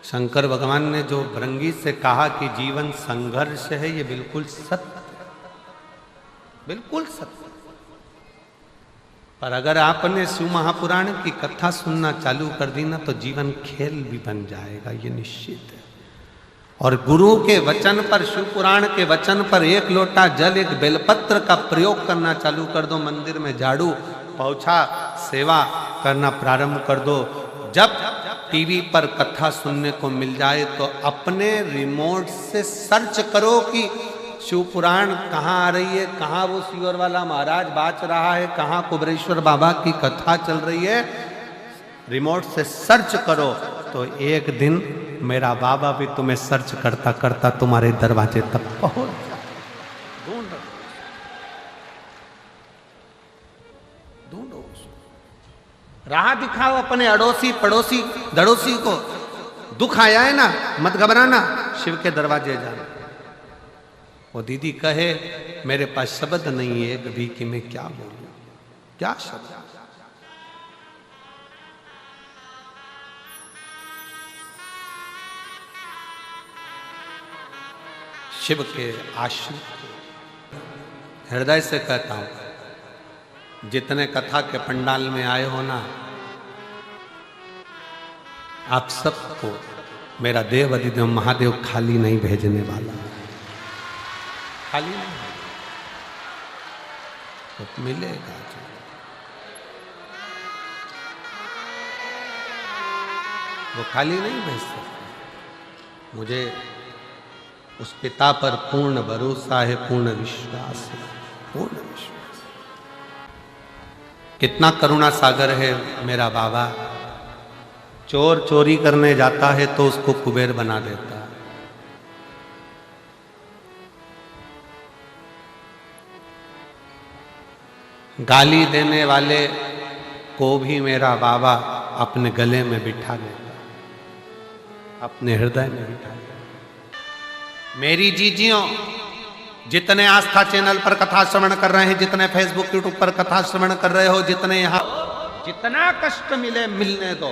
शंकर भगवान ने जो भृंगी से कहा कि जीवन संघर्ष है, ये बिल्कुल सत्य, बिल्कुल सत्य। पर अगर आपने शिव महापुराण की कथा सुनना चालू कर दी ना, तो जीवन खेल भी बन जाएगा, ये निश्चित है। और गुरु के वचन पर, शिव पुराण के वचन पर एक लोटा जल, एक बेलपत्र का प्रयोग करना चालू कर दो, मंदिर में झाड़ू पोछा सेवा करना प्रारंभ कर दो। जब टीवी पर कथा सुनने को मिल जाए तो अपने रिमोट से सर्च करो कि शिव पुराण कहाँ आ रही है, कहाँ वो सियोर वाला महाराज बाच रहा है, कहाँ कुबरेश्वर बाबा की कथा चल रही है। रिमोट से सर्च करो तो एक दिन मेरा बाबा भी तुम्हें सर्च करता करता तुम्हारे दरवाजे तक पहुंच जाए। ढूंढो उसको, राह दिखाओ अपने अड़ोसी पड़ोसी दड़ोसी को। दुख आया है ना, मत घबराना, शिव के दरवाजे जाना। वो दीदी कहे मेरे पास शब्द नहीं है एक भी कि मैं क्या बोलूं, क्या शब्द। शिव के आश्रित हृदय से कहता हूं, जितने कथा के पंडाल में आए हो ना, आप सबको मेरा देव अधिदेव महादेव खाली नहीं भेजने वाला, खाली नहीं तो मिलेगा। वो खाली नहीं भेज सकते। मुझे उस पिता पर पूर्ण भरोसा है, पूर्ण विश्वास है, पूर्ण विश्वास। कितना करुणा सागर है मेरा बाबा। चोर चोरी करने जाता है तो उसको कुबेर बना देता है। गाली देने वाले को भी मेरा बाबा अपने गले में बिठा देता, अपने हृदय में बिठा देता। मेरी जीजियों, जितने आस्था चैनल पर कथा श्रवण कर रहे हैं, जितने फेसबुक यूट्यूब पर कथा श्रवण कर रहे हो, जितने यहाँ, जितना कष्ट मिले मिलने दो,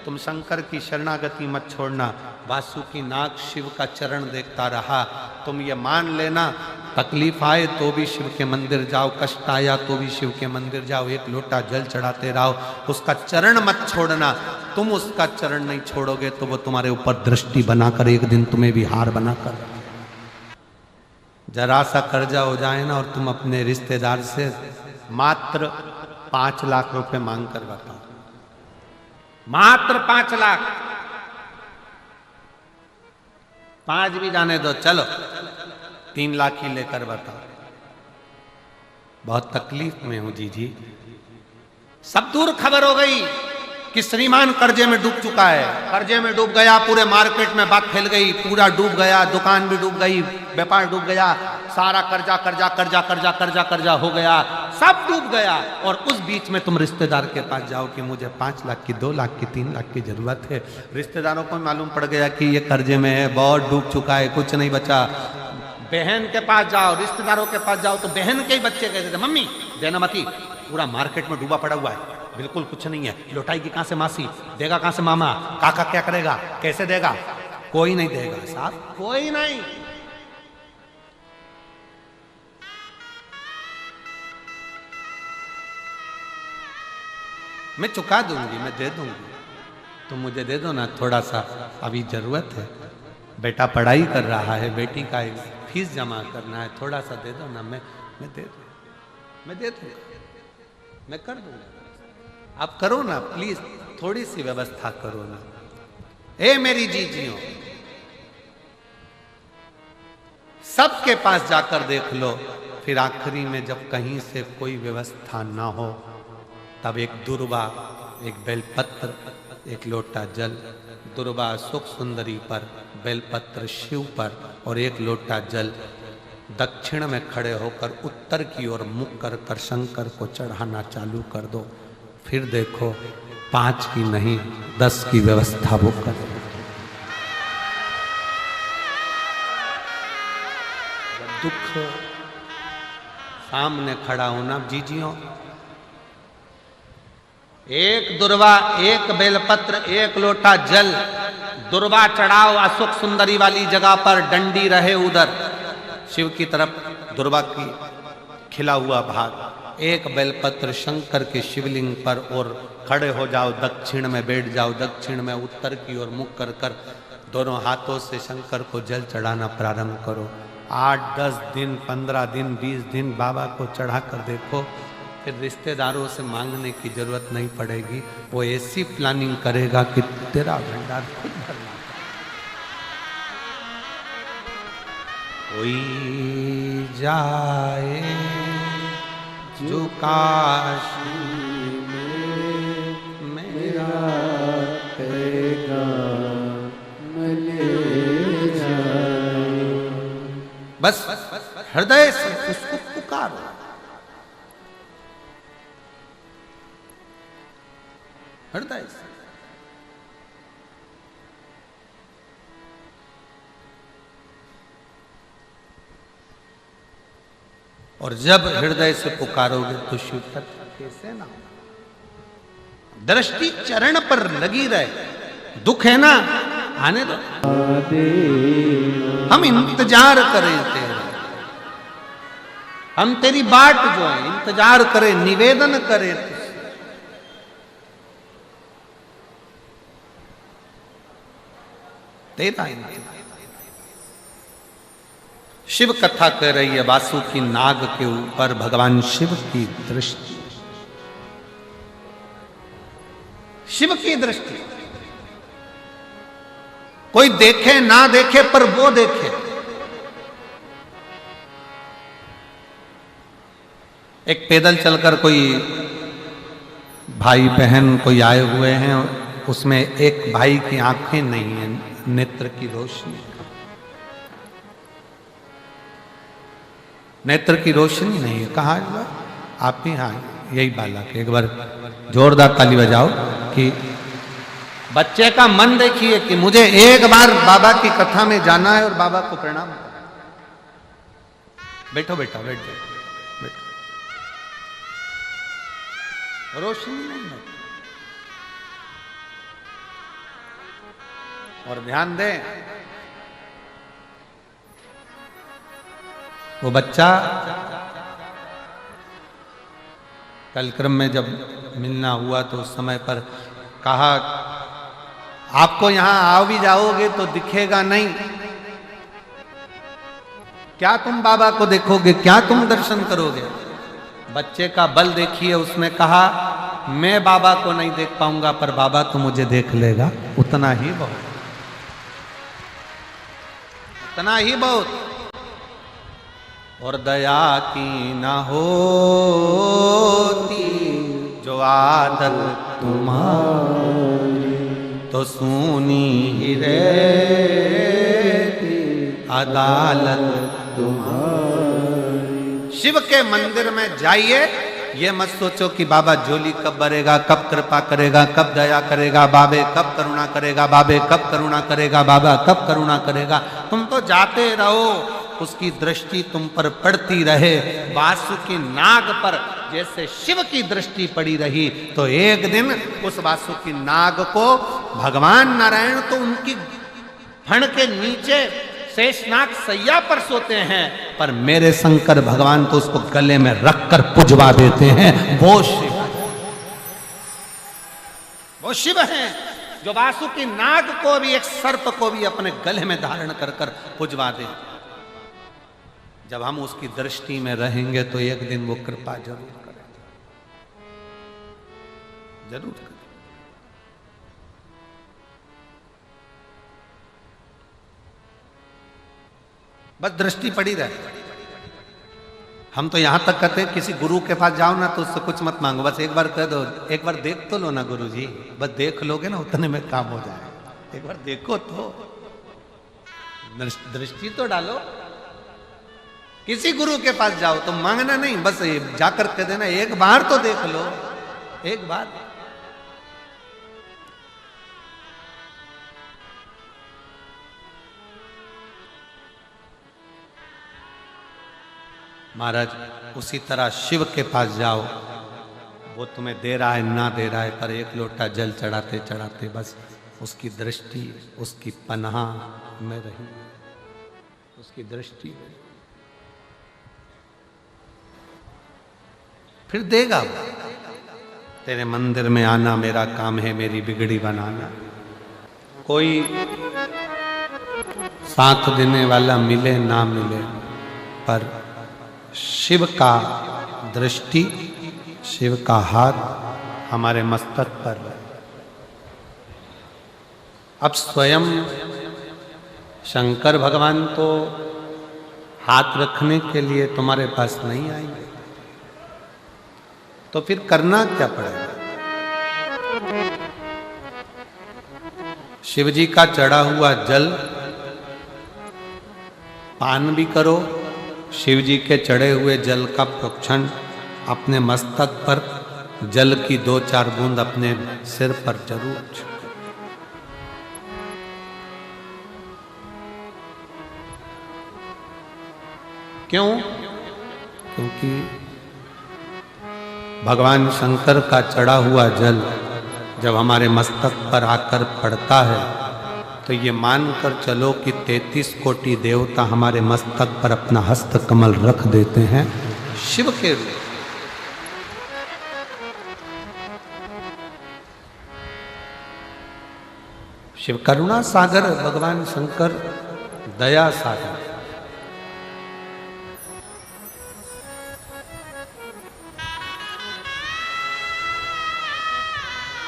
तुम शंकर की शरणागति मत छोड़ना। वासुकी नाग शिव का चरण देखता रहा। तुम ये मान लेना, तकलीफ आए तो भी शिव के मंदिर जाओ, कष्ट आया तो भी शिव के मंदिर जाओ, एक लोटा जल चढ़ाते रहो, उसका चरण मत छोड़ना। तुम उसका चरण नहीं छोड़ोगे तो वो तुम्हारे ऊपर दृष्टि बनाकर एक दिन तुम्हें भी हार बनाकर, जरा सा कर्जा हो जाए ना और तुम अपने रिश्तेदार से मात्र 5 लाख रुपए मांग कर बताओ, मात्र 5 लाख, 5 भी जाने दो, चलो 3 लाख ही लेकर बताओ। बहुत तकलीफ में हूं जी। सब दूर खबर हो गई कि श्रीमान कर्जे में डूब चुका है, कर्जे में डूब गया, पूरे मार्केट में बात फैल गई, पूरा डूब गया, दुकान भी डूब गई, व्यापार डूब गया, सारा कर्जा कर्जा कर्जा कर्जा कर्जा कर्जा हो गया, सब डूब गया। और उस बीच में तुम रिश्तेदार के पास जाओ कि मुझे 5 लाख की, 2 लाख की, 3 लाख की जरूरत है। रिश्तेदारों को मालूम पड़ गया कि ये कर्जे में है, बहुत डूब चुका है, कुछ नहीं बचा। बहन के पास जाओ, रिश्तेदारों के पास जाओ तो बहन के ही बच्चे कहते थे, मम्मी देना मती, पूरा मार्केट में डूबा पड़ा हुआ है, बिल्कुल कुछ नहीं है, लौटाएगी कहां से मासी, देगा कहां से मामा, काका क्या करेगा, कैसे देगा, कोई नहीं देगा साहब, कोई नहीं। मैं चुका दूंगी, मैं दे दूंगी, तुम मुझे दे दो ना थोड़ा सा, अभी जरूरत है, बेटा पढ़ाई कर रहा है, बेटी का फीस जमा करना है, थोड़ा सा दे दो ना, मैं दे दूंगा, मैं दे दूंगा, मैं कर दूंगा। आप करो ना प्लीज, थोड़ी सी व्यवस्था करो ना। ए मेरी जीजियों, सबके पास जाकर देख लो, फिर आखिरी में जब कहीं से कोई व्यवस्था ना हो, तब एक दुर्वा, एक बेलपत्र, एक लोटा जल, दुर्वा सुख सुंदरी पर, बेलपत्र शिव पर और एक लोटा जल दक्षिण में खड़े होकर उत्तर की ओर मुख कर कर शंकर को चढ़ाना चालू कर दो। फिर देखो 5 की नहीं 10 की व्यवस्था वो कर। दुख सामने खड़ा होना जीजियों, एक दुर्वा, एक बेलपत्र, एक लोटा जल दुर्वा चढ़ाओ अशोक सुंदरी वाली जगह पर, डंडी रहे उधर शिव की तरफ दुर्वा की खिला हुआ भाग, एक बेलपत्र शंकर के शिवलिंग पर और खड़े हो जाओ, दक्षिण में बैठ जाओ, दक्षिण में उत्तर की ओर मुख कर कर दोनों हाथों से शंकर को जल चढ़ाना प्रारंभ करो। 8, 10 दिन, 15 दिन, 20 दिन बाबा को चढ़ा कर देखो, फिर रिश्तेदारों से मांगने की जरूरत नहीं पड़ेगी। वो ऐसी प्लानिंग करेगा कि तेरा भंडार खुद भरना। कोई जाए जो काशी में मेरा करेगा मिले जाए। बस हृदय से उसको पुकारो। हृदय से। और जब हृदय से पुकारोगे तो शिव तत्व कैसे ना हो। दृष्टि चरण पर लगी रहे, दुख है ना आने दो, हम इंतजार करें तेरा, हम तेरी बाट जो है इंतजार करें, निवेदन करें तेरा इंतजार। शिव कथा कह रही है वासुकी नाग के ऊपर भगवान शिव की दृष्टि, शिव की दृष्टि। कोई देखे ना देखे पर वो देखे। एक पैदल चलकर कोई भाई बहन कोई आए हुए हैं, उसमें एक भाई की आंखें नहीं है, नेत्र की रोशनी, नेत्र की रोशनी नहीं है। कहाँ आप ही? हाँ यही बालक। एक बार जोरदार ताली बजाओ कि बच्चे का मन देखिए कि मुझे एक बार बाबा की कथा में जाना है और बाबा को प्रणाम। बैठो बेटा, बैठ जाओ, बैठो। रोशनी नहीं है। और ध्यान दें, वो बच्चा कल क्रम में जब मिलना हुआ तो उस समय पर कहा आपको यहां आओ भी जाओगे तो दिखेगा नहीं, क्या तुम बाबा को देखोगे, क्या तुम दर्शन करोगे। बच्चे का बल देखिए, उसने कहा मैं बाबा को नहीं देख पाऊंगा पर बाबा तो मुझे देख लेगा, उतना ही बहुत, उतना ही बहुत। और दया की ना होती जो आदत तुम्हारी तो सुनी ही रहती अदालत तुम्हारी। शिव के मंदिर में जाइए, ये मत सोचो कि बाबा झोली कब भरेगा, कब कृपा करेगा, कब दया करेगा, बाबे कब करुणा करेगा, बाबे कब करुणा करेगा, बाबा कब करुणा करेगा। तुम तो जाते रहो, उसकी दृष्टि तुम पर पड़ती रहे। वासुकी नाग पर जैसे शिव की दृष्टि पड़ी रही तो एक दिन उस वासुकी नाग को भगवान नारायण तो उनकी फण के नीचे शेषनाग सैया पर सोते हैं, पर मेरे शंकर भगवान तो उसको गले में रखकर पुजवा देते हैं। वो शिव हैं जो वासुकी नाग को भी, एक सर्प को भी अपने गले में धारण कर कर पुजवा दे। जब हम उसकी दृष्टि में रहेंगे तो एक दिन वो कृपा जरूर करेगा, जरूर करेगा। बस दृष्टि पड़ी रहे। हम तो यहां तक कहते हैं किसी गुरु के पास जाओ ना तो उससे कुछ मत मांगो, बस एक बार कह दो, एक बार देख तो लो ना गुरु जी, बस देख लोगे ना उतने में काम हो जाए। एक बार देखो तो, दृष्टि तो डालो। किसी गुरु के पास जाओ तो मांगना नहीं, बस जाकर कह देना एक बार तो देख लो, एक बार। महाराज उसी तरह शिव के पास जाओ, वो तुम्हें दे रहा है ना दे रहा है, पर एक लोटा जल चढ़ाते चढ़ाते बस उसकी दृष्टि, उसकी पनाह में रही, उसकी दृष्टि में। फिर देगा वो। तेरे मंदिर में आना मेरा काम है, मेरी बिगड़ी बनाना। कोई साथ देने वाला मिले ना मिले, पर शिव का दृष्टि, शिव का हाथ हमारे मस्तक पर है। अब स्वयं शंकर भगवान तो हाथ रखने के लिए तुम्हारे पास नहीं आएंगे, तो फिर करना क्या पड़ेगा? शिव जी का चढ़ा हुआ जल पान भी करो, शिव जी के चढ़े हुए जल का प्रोक्षण अपने मस्तक पर, जल की 2-4 बूंद अपने सिर पर जरूर छिड़को। क्यों? क्योंकि भगवान शंकर का चढ़ा हुआ जल जब हमारे मस्तक पर आकर पड़ता है, तो ये मानकर चलो कि 33 कोटि देवता हमारे मस्तक पर अपना हस्त कमल रख देते हैं शिव के रूप। शिव करुणा सागर, भगवान शंकर दया सागर।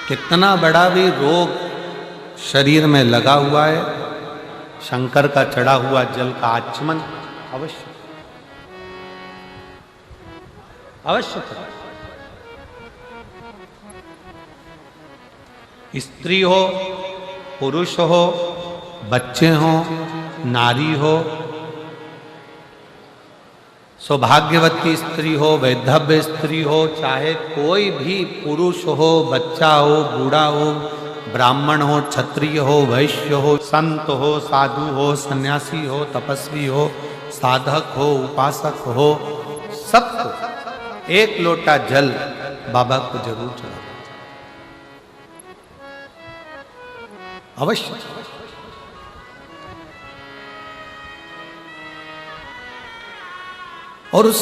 कितना बड़ा भी रोग शरीर में लगा हुआ है, शंकर का चढ़ा हुआ जल का आचमन अवश्य अवश्य करें। स्त्री हो, पुरुष हो, बच्चे हो, नारी हो, सौभाग्यवती स्त्री हो, वैधव्य स्त्री हो, चाहे कोई भी पुरुष हो, बच्चा हो, बूढ़ा हो, ब्राह्मण हो, क्षत्रिय हो, वैश्य हो, संत हो, साधु हो, सन्यासी हो, तपस्वी हो, साधक हो, उपासक हो, सबको एक लोटा जल बाबा को जरूर चढ़ाना अवश्य। और उस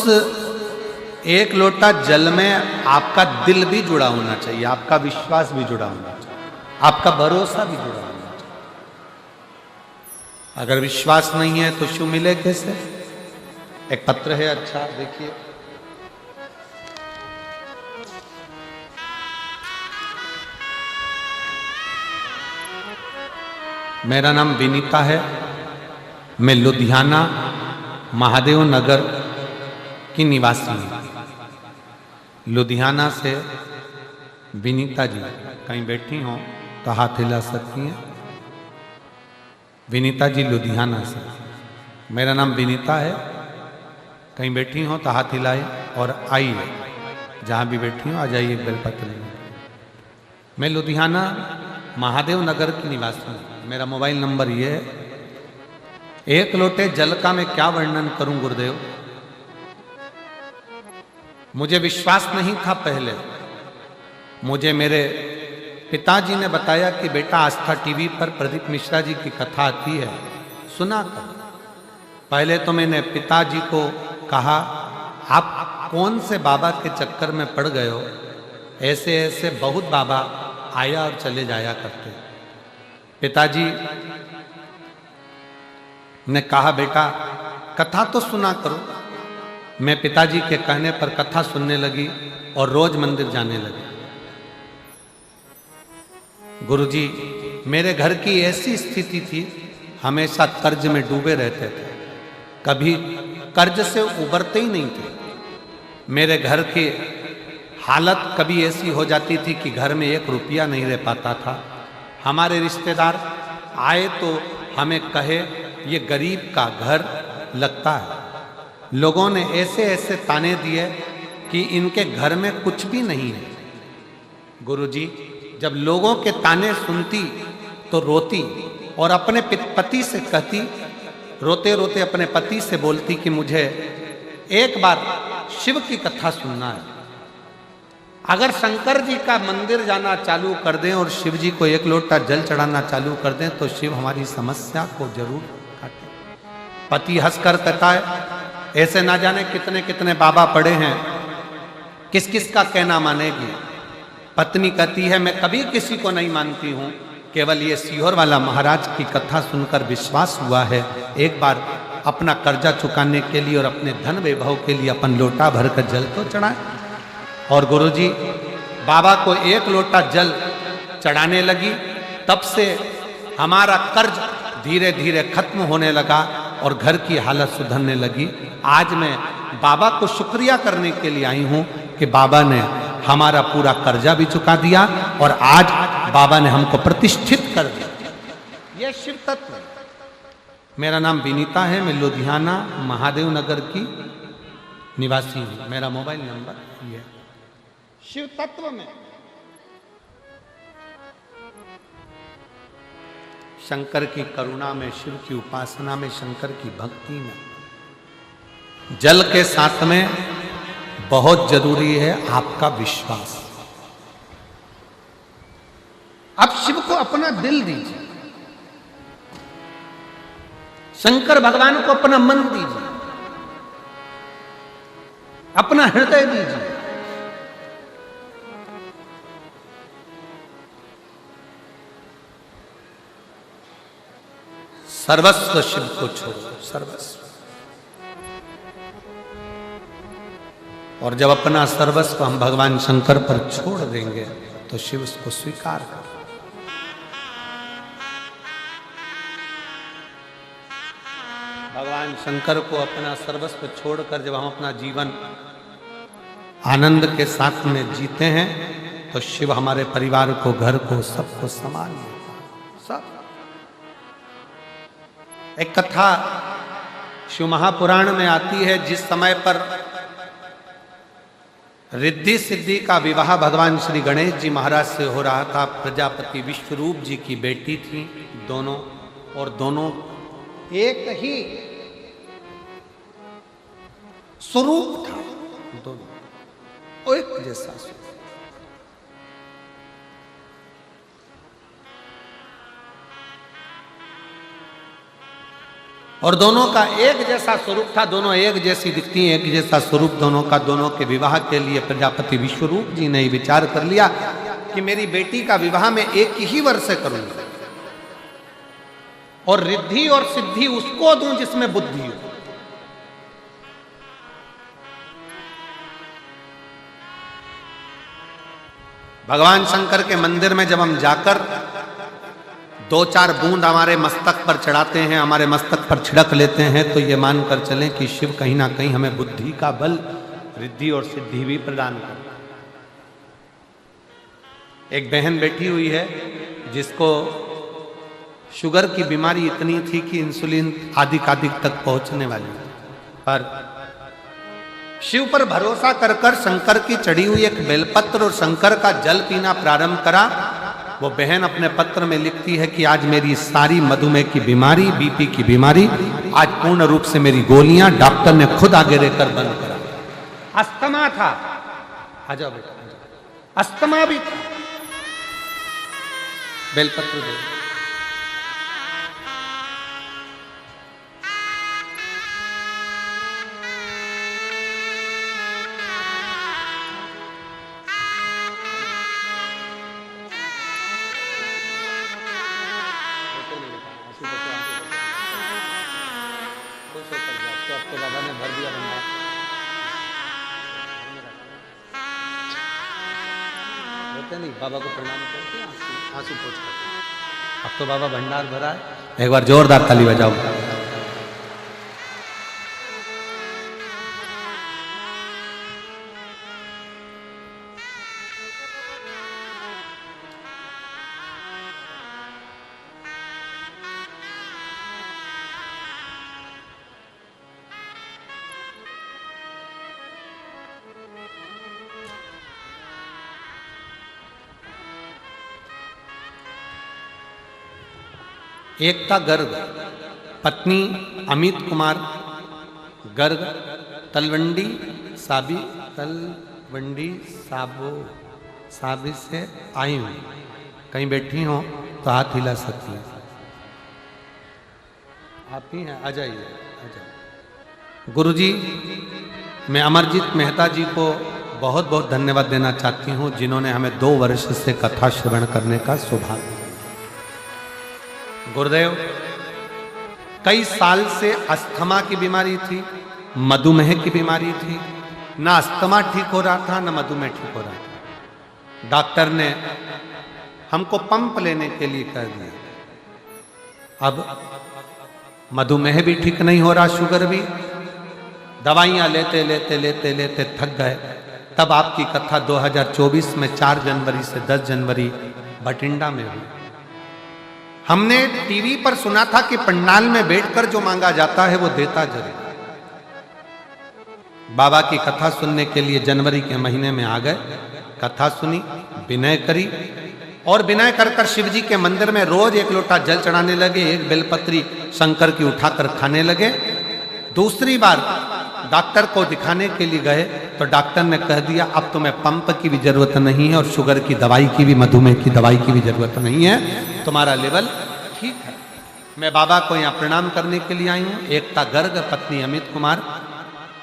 एक लोटा जल में आपका दिल भी जुड़ा होना चाहिए, आपका विश्वास भी जुड़ा होना चाहिए, आपका भरोसा भी जुड़ा होना चाहिए। अगर विश्वास नहीं है तो शिव मिले कैसे? एक पत्र है, अच्छा देखिए। मेरा नाम विनीता है, मैं लुधियाना महादेव नगर की निवासी हूँ। लुधियाना से विनीता जी कहीं बैठी हो तो हाथ हिला सकती हैं। विनीता जी लुधियाना से, मेरा नाम विनीता है, कहीं बैठी हो तो हाथ हिलाए और आइए, जहाँ भी बैठी हो आ जाइए बेलपत्र लेने। मैं लुधियाना महादेव नगर की निवासी हूँ। मेरा मोबाइल नंबर ये है। एक लोटे जल का मैं क्या वर्णन करूं गुरुदेव, मुझे विश्वास नहीं था पहले। मुझे मेरे पिताजी ने बताया कि बेटा आस्था टीवी पर प्रदीप मिश्रा जी की कथा आती है, सुना कर। पहले तो मैंने पिताजी को कहा, आप कौन से बाबा के चक्कर में पड़ गए हो, ऐसे ऐसे बहुत बाबा आया और चले जाया करते। पिताजी ने कहा, बेटा कथा तो सुना करो। मैं पिताजी के कहने पर कथा सुनने लगी और रोज मंदिर जाने लगी। गुरुजी, मेरे घर की ऐसी स्थिति थी, हमेशा कर्ज में डूबे रहते थे, कभी कर्ज से उबरते ही नहीं थे। मेरे घर की हालत कभी ऐसी हो जाती थी कि घर में 1 रुपया नहीं रह पाता था। हमारे रिश्तेदार आए तो हमें कहे, ये गरीब का घर लगता है। लोगों ने ऐसे ऐसे ताने दिए कि इनके घर में कुछ भी नहीं है। गुरुजी, जब लोगों के ताने सुनती तो रोती और अपने पति से कहती, रोते रोते अपने पति से बोलती कि मुझे एक बार शिव की कथा सुनना है। अगर शंकर जी का मंदिर जाना चालू कर दें और शिव जी को एक लोटा जल चढ़ाना चालू कर दें तो शिव हमारी समस्या को जरूर काटे। पति हंसकर कहता है, ऐसे ना जाने कितने कितने बाबा पड़े हैं, किस किस का कहना मानेगी। पत्नी कहती है, मैं कभी किसी को नहीं मानती हूं, केवल ये सीहोर वाला महाराज की कथा सुनकर विश्वास हुआ है। एक बार अपना कर्जा चुकाने के लिए और अपने धन वैभव के लिए अपन लोटा भरकर जल तो चढ़ाए। और गुरुजी बाबा को एक लोटा जल चढ़ाने लगी, तब से हमारा कर्ज धीरे धीरे खत्म होने लगा और घर की हालत सुधरने लगी। आज मैं बाबा को शुक्रिया करने के लिए आई हूं कि बाबा ने हमारा पूरा कर्जा भी चुका दिया और आज बाबा ने हमको प्रतिष्ठित कर दिया। यह शिव तत्व है। मेरा नाम विनीता है, मैं लुधियाना महादेव नगर की निवासी हूं। मेरा मोबाइल नंबर ये। शिव तत्व में शंकर की करुणा में, शिव की उपासना में, शंकर की भक्ति में, जल के साथ में बहुत जरूरी है आपका विश्वास। आप शिव को अपना दिल दीजिए, शंकर भगवान को अपना मन दीजिए, अपना हृदय दीजिए। सर्वस्व शिव को छोड़ो, सर्वस्व। और जब अपना सर्वस्व हम भगवान शंकर पर छोड़ देंगे तो शिव उसको स्वीकार कर। भगवान शंकर को अपना सर्वस्व छोड़कर जब हम अपना जीवन आनंद के साथ में जीते हैं तो शिव हमारे परिवार को, घर को, सबको समान सब। एक कथा शिव महापुराण में आती है, जिस समय पर रिद्धि सिद्धि का विवाह भगवान श्री गणेश जी महाराज से हो रहा था। प्रजापति विश्वरूप जी की बेटी थी दोनों, और दोनों एक ही स्वरूप था, दोनों एक जैसा स्वरूप। और दोनों का एक जैसा स्वरूप था, दोनों एक जैसी दिखती, एक जैसा स्वरूप दोनों का। दोनों के विवाह के लिए प्रजापति विश्वरूप जी ने विचार कर लिया कि मेरी बेटी का विवाह मैं एक ही वर्ष से करूंगा और रिद्धि और सिद्धि उसको दूं जिसमें बुद्धि हो। भगवान शंकर के मंदिर में जब हम जाकर 2-4 बूंद हमारे मस्तक पर चढ़ाते हैं, हमारे मस्तक पर छिड़क लेते हैं, तो ये मानकर चलें कि शिव कहीं ना कहीं हमें बुद्धि का बल, रिद्धि और सिद्धि भी प्रदान करता है। एक बहन बैठी हुई है जिसको शुगर की बीमारी इतनी थी कि इंसुलिन आदि तक पहुंचने वाली, पर शिव पर भरोसा कर शंकर की चढ़ी हुई एक बेलपत्र और शंकर का जल पीना प्रारंभ करा। वो बहन अपने पत्र में लिखती है कि आज मेरी सारी मधुमेह की बीमारी, बीपी की बीमारी, आज पूर्ण रूप से मेरी गोलियां डॉक्टर ने खुद आगे रहकर बंद करा। अस्थमा था, आ जाओ बेटा, अस्थमा भी था, बेलपत्र दे। नहीं, बाबा को प्रणाम करके आंसू पोंछ करते। अब तो बाबा भंडार भरा है, एक बार जोरदार ताली बजाओ। एकता गर्ग, पत्नी अमित कुमार गर्ग, तलवंडी साबी वंडी साबी से आई हूँ। कहीं बैठी हो तो हाथ हिला सकती हैं। आप ही हैं, आ जाइए, आ जाइए। गुरुजी, मैं अमरजीत मेहता जी को बहुत बहुत धन्यवाद देना चाहती हूँ, जिन्होंने हमें 2 वर्ष से कथा श्रवण करने का सौभाग्य दिया। गुरुदेव, कई साल से अस्थमा की बीमारी थी, मधुमेह की बीमारी थी। ना अस्थमा ठीक हो रहा था, ना मधुमेह ठीक हो रहा था। डॉक्टर ने हमको पंप लेने के लिए कह दिया। अब मधुमेह भी ठीक नहीं हो रहा, शुगर भी। दवाइयां लेते लेते लेते लेते थक गए। तब आपकी कथा 2024 में 4 जनवरी से 10 जनवरी बठिंडा में हुई। हमने टीवी पर सुना था कि पंडाल में बैठकर जो मांगा जाता है वो देता जरूर। बाबा की कथा सुनने के लिए जनवरी के महीने में आ गए। कथा सुनी, विनय करी, और विनय कर कर शिव जी के मंदिर में रोज 1 लोटा जल चढ़ाने लगे, 1 बेलपत्री शंकर की उठाकर खाने लगे। दूसरी बार डॉक्टर को दिखाने के लिए गए तो डॉक्टर ने कह दिया अब तुम्हें पंप की भी जरूरत नहीं है और शुगर की दवाई की भी, मधुमेह की दवाई की भी जरूरत नहीं है, तुम्हारा लेवल ठीक है। मैं बाबा को यहाँ प्रणाम करने के लिए आई हूँ। एकता गर्ग, पत्नी अमित कुमार,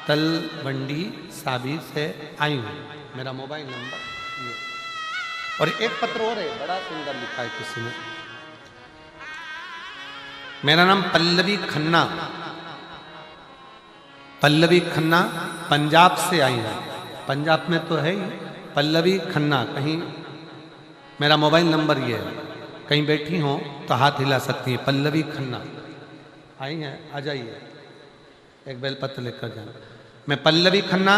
तलवंडी साबी से आई हूँ। मेरा मोबाइल नंबर ये, और एक पत्र और है, बड़ा सुंदर लिखा है किसी ने। मेरा नाम पल्लवी खन्ना, पल्लवी खन्ना, पंजाब से आई है। पंजाब में तो है ही, पल्लवी खन्ना। कहीं मेरा मोबाइल नंबर ये है, कहीं बैठी हो तो हाथ हिला सकती है। पल्लवी खन्ना आई हैं, आ जाइए, एक बेलपत्र लेकर जाना। मैं पल्लवी खन्ना,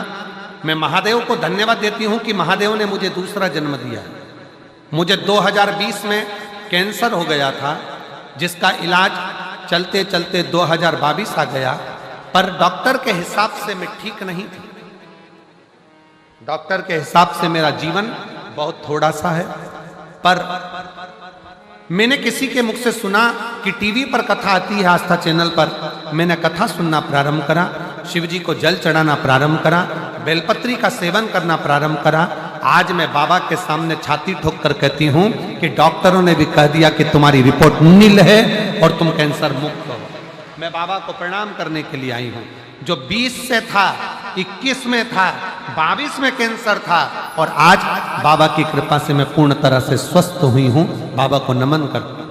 मैं महादेव को धन्यवाद देती हूँ कि महादेव ने मुझे दूसरा जन्म दिया। मुझे 2020 में कैंसर हो गया था, जिसका इलाज चलते चलते 2022 आ गया, पर डॉक्टर के हिसाब से मैं ठीक नहीं थी। डॉक्टर के हिसाब से मेरा जीवन बहुत थोड़ा सा है। पर मैंने किसी के मुख से सुना कि टीवी पर कथा आती है, आस्था चैनल पर। मैंने कथा सुनना प्रारंभ करा, शिव जी को जल चढ़ाना प्रारंभ करा, बेलपत्री का सेवन करना प्रारंभ करा। आज मैं बाबा के सामने छाती ठोक कर कहती हूँ कि डॉक्टरों ने भी कह दिया कि तुम्हारी रिपोर्ट नील है और तुम कैंसर मुक्त हो। मैं बाबा को प्रणाम करने के लिए आई हूँ। जो 20 से था, 21 में था, 22 में कैंसर था, और आज बाबा की कृपा से मैं पूर्ण तरह से स्वस्थ हुई हूँ। बाबा को नमन करता हूं।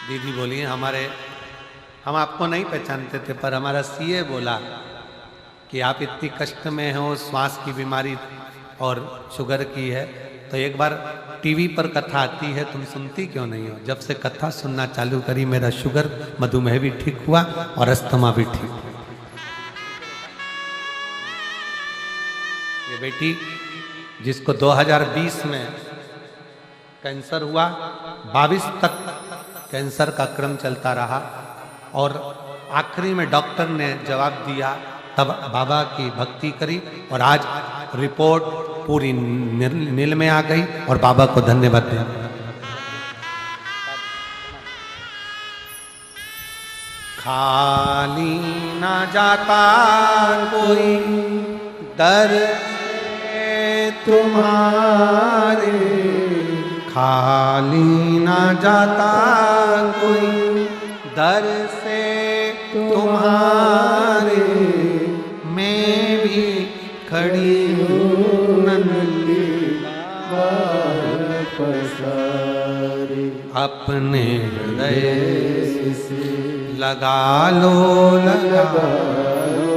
दीदी बोली हम आपको नहीं पहचानते थे, पर हमारा सीए बोला कि आप इतनी कष्ट में हो, श्वास की बीमारी और शुगर की है, तो एक बार टीवी पर कथा आती है, तुम सुनती क्यों नहीं हो। जब से कथा सुनना चालू करी, मेरा शुगर, मधुमेह भी ठीक हुआ और अस्थमा भी ठीक हुआ। ये बेटी जिसको 2020 में कैंसर हुआ, 22 तक कैंसर का क्रम चलता रहा, और आखिरी में डॉक्टर ने जवाब दिया, तब बाबा की भक्ति करी और आज रिपोर्ट पूरी नील में आ गई, और बाबा को धन्यवाद दिया। खाली ना जाता कोई दर से तुम्हारे, खाली ना जाता कोई दर से तुम्हारे, मैं भी खड़ी हूँ नन्ही पसारे, अपने हृदय से लगा लो, लगा लो,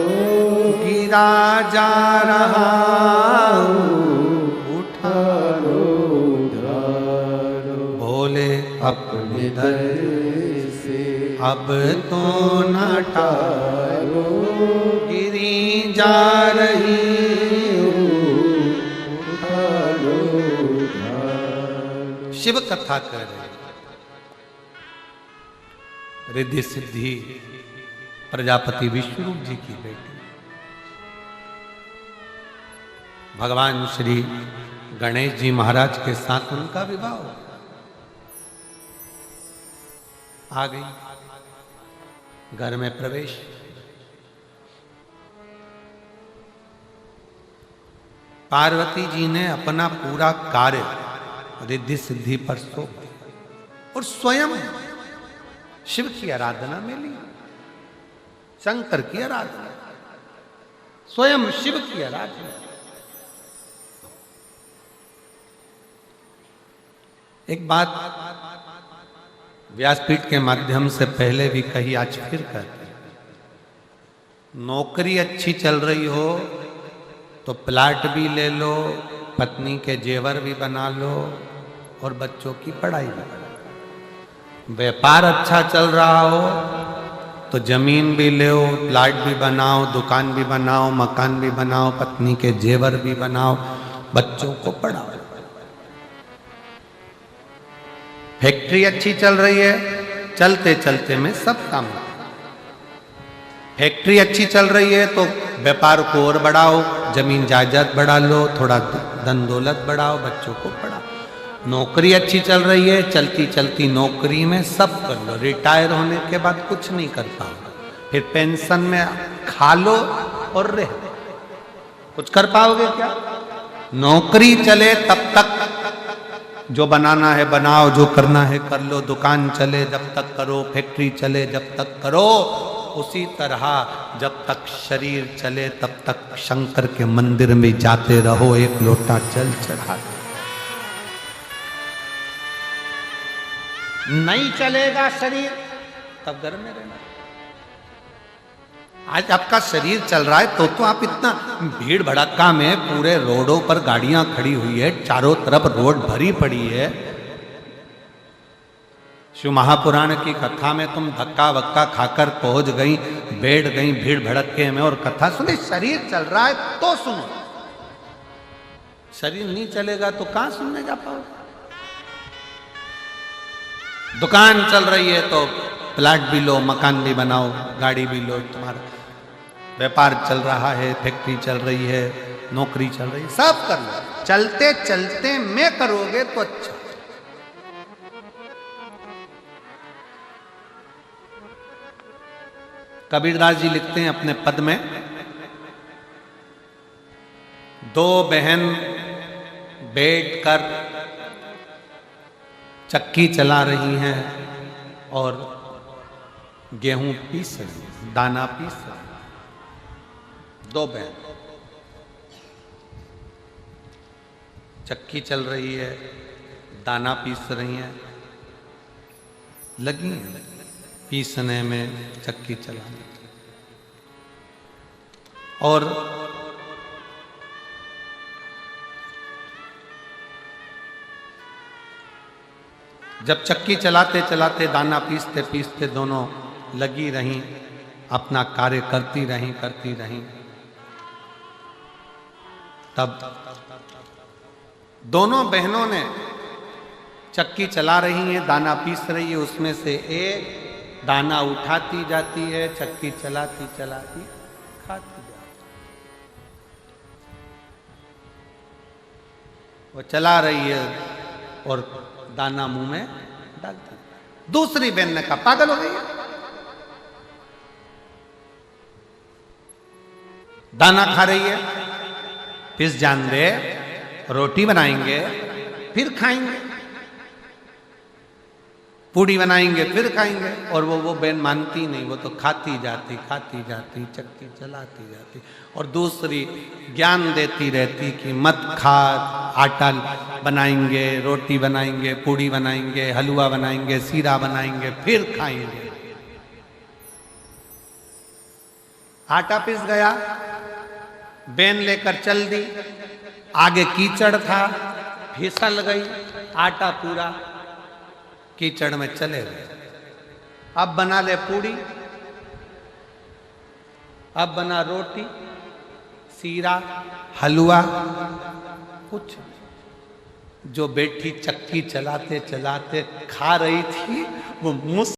गिरा जा रहा उठा लो, अपने दर से अब तो न टालो, गिरी जा रही शिव कथा कर रहे। रिद्धि सिद्धि प्रजापति विष्णु जी की बेटी, भगवान श्री गणेश जी महाराज के साथ उनका विवाह हो। आ गई घर में प्रवेश। पार्वती जी ने अपना पूरा कार्य रिद्धि सिद्धि पर सौंप दिया और स्वयं शिव की आराधना में ली। शंकर की आराधना, स्वयं शिव की आराधना। एक बात व्यासपीठ के माध्यम से पहले भी कही, आज फिर कहते हैं, नौकरी अच्छी चल रही हो तो प्लाट भी ले लो, पत्नी के जेवर भी बना लो और बच्चों की पढ़ाई भी करो। व्यापार अच्छा चल रहा हो तो जमीन भी लो, प्लाट भी बनाओ, दुकान भी बनाओ, मकान भी बनाओ, पत्नी के जेवर भी बनाओ, बच्चों को पढ़ाओ। फैक्ट्री अच्छी चल रही है, चलते चलते में सब काम। फैक्ट्री अच्छी चल रही है तो व्यापार को और बढ़ाओ, जमीन जायदाद बढ़ा लो, थोड़ा धन दौलत बढ़ाओ, बच्चों को पढ़ाओ। नौकरी अच्छी चल रही है, चलती चलती नौकरी में सब कर लो। रिटायर होने के बाद कुछ नहीं कर पाओगे, फिर पेंशन में खा लो और रह लो, कुछ कर पाओगे क्या? नौकरी चले तब तक जो बनाना है बनाओ, जो करना है कर लो, दुकान चले जब तक करो, फैक्ट्री चले जब तक करो। उसी तरह जब तक शरीर चले तब तक शंकर के मंदिर में जाते रहो, एक लोटा जल चढ़ा दो। नहीं चलेगा शरीर तब घर में रहना। आज आपका शरीर चल रहा है तो आप इतना भीड़ भड़क्का में पूरे रोडों पर गाड़ियां खड़ी हुई है, चारों तरफ रोड भरी पड़ी है। शिव महापुराण की कथा में तुम धक्का वक्का खाकर पहुंच गई, बैठ गई भीड़ भड़क्के में और कथा सुनी। शरीर चल रहा है तो सुनो, शरीर नहीं चलेगा तो कहां सुनने जा पाओगे? दुकान चल रही है तो प्लाट भी लो, मकान भी बनाओ, गाड़ी भी लो। तुम्हारा व्यापार चल रहा है, फैक्ट्री चल रही है, नौकरी चल रही है, सब कर लो। चलते चलते में करोगे तो अच्छा। कबीरदास जी लिखते हैं अपने पद में, दो बहन बैठकर चक्की चला रही हैं और गेहूं पीस रही हैं, दाना पीस रही हैं। दो बहन चक्की चल रही है, दाना पीस रही हैं, लगी हैं पीसने में, चक्की चलाने। और जब चक्की चलाते चलाते, दाना पीसते पीसते दोनों लगी रहीं, अपना कार्य करती रहीं, तब दोनों बहनों ने चक्की चला रही हैं, दाना पीस रही है, उसमें से एक दाना उठाती जाती है, चक्की चलाती चलाती खाती जाती। वो चला रही है और दाना मुंह में डालती। दूसरी बहन ने कहा पागल हो गई है, दाना खा रही है, पिस जान दे, रोटी बनाएंगे फिर खाएंगे, पूड़ी बनाएंगे फिर खाएंगे। और वो बहन मानती नहीं, वो तो खाती जाती चक्की चलाती जाती और दूसरी ज्ञान देती रहती कि मत खा, आटा बनाएंगे, रोटी बनाएंगे, पूड़ी बनाएंगे, हलवा बनाएंगे, सीरा बनाएंगे फिर खाएंगे। आटा पिस गया, बहन लेकर चल दी, आगे कीचड़ था, फिसल गई, आटा पूरा कीचड़ में चले गए। अब बना ले पूड़ी, अब बना रोटी, सीरा, हलवा, कुछ। जो बेटी चक्की चलाते चलाते खा रही थी वो मुंह